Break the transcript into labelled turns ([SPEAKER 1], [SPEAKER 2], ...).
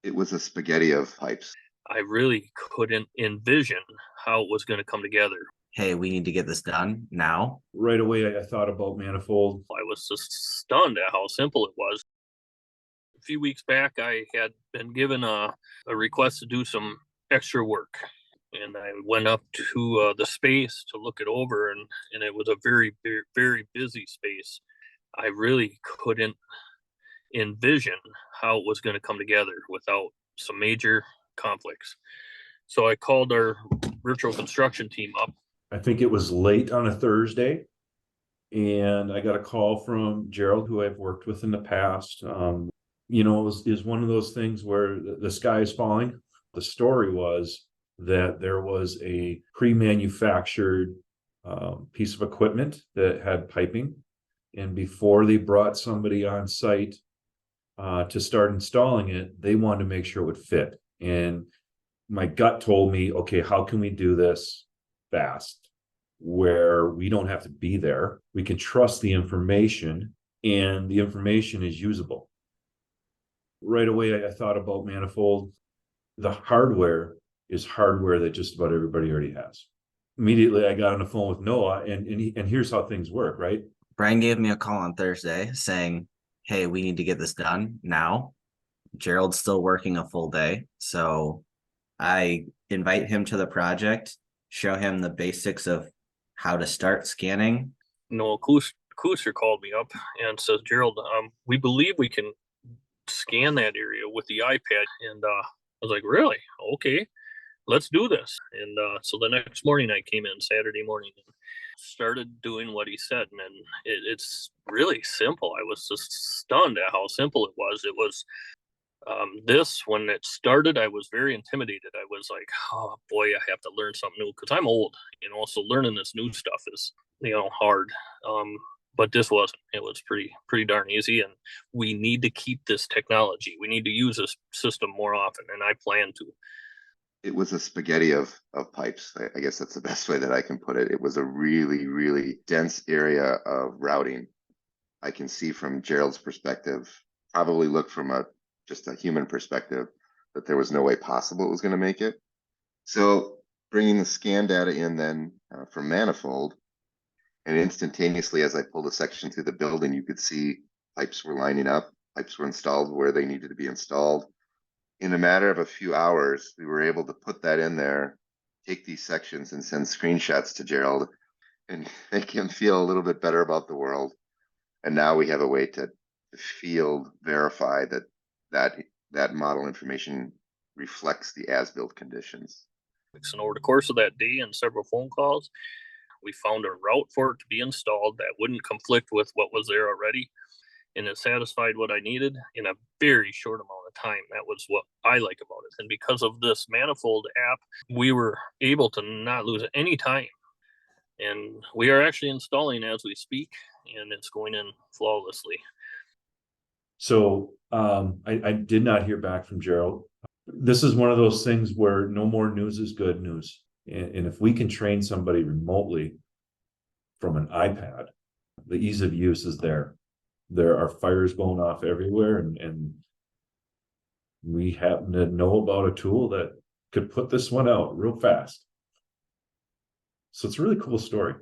[SPEAKER 1] It was a spaghetti of pipes.
[SPEAKER 2] I really couldn't envision how it was going to come together.
[SPEAKER 3] Hey, we need to get this done now.
[SPEAKER 4] Right away, I thought about Manifold.
[SPEAKER 2] I was just stunned at how simple it was. A few weeks back, I had been given a request to do some extra work. And I went up to the space to look it over, and it was a very, very, very busy space. I really couldn't envision how it was going to come together without some major conflicts. So I called our virtual construction team up.
[SPEAKER 4] I think it was late on a Thursday, and I got a call from Gerald, who I've worked with in the past. It was one of those things where the sky is falling. The story was that there was a pre-manufactured piece of equipment that had piping, and before they brought somebody on site to start installing it, they wanted to make sure it would fit. And my gut told me, okay, how can we do this fast where we don't have to be there? We can trust the information, and the information is usable. Right away, I thought about Manifold. The hardware is hardware that just about everybody already has. Immediately, I got on the phone with Noah, and here's how things work, right?
[SPEAKER 3] Brian gave me a call on Thursday saying, hey, we need to get this done now. Gerald's still working a full day. So I invite him to the project, show him the basics of how to start scanning.
[SPEAKER 2] Noah Kuester called me up and says, Gerald, we believe we can scan that area with the iPad. And I was like, really? Okay, let's do this. And so the next morning I came in, Saturday morning, and started doing what he said. And it's really simple. I was just stunned at how simple it was. It was when it started, I was very intimidated. I was like, oh boy, I have to learn something new because I'm old, so learning this new stuff is, hard. But this wasn't. It was pretty darn easy, and we need to keep this technology. We need to use this system more often, and I plan to.
[SPEAKER 1] It was a spaghetti of pipes. I guess that's the best way that I can put it. It was a really, really dense area of routing. I can see from Gerald's perspective, probably look from just a human perspective, that there was no way possible it was going to make it. So bringing the scan data in then from Manifold, and instantaneously as I pulled a section through the building, you could see pipes were lining up, pipes were installed where they needed to be installed. In a matter of a few hours, we were able to put that in there, take these sections and send screenshots to Gerald and make him feel a little bit better about the world. And now we have a way to field verify that model information reflects the as-built conditions.
[SPEAKER 2] And over the course of that day and several phone calls, we found a route for it to be installed that wouldn't conflict with what was there already. And it satisfied what I needed in a very short amount of time. That was what I like about it. And because of this Manifold app, we were able to not lose any time. And we are actually installing as we speak, and it's going in flawlessly.
[SPEAKER 4] So I did not hear back from Gerald. This is one of those things where no more news is good news. And if we can train somebody remotely from an iPad, the ease of use is there. There are fires going off everywhere, and we happen to know about a tool that could put this one out real fast. So it's a really cool story.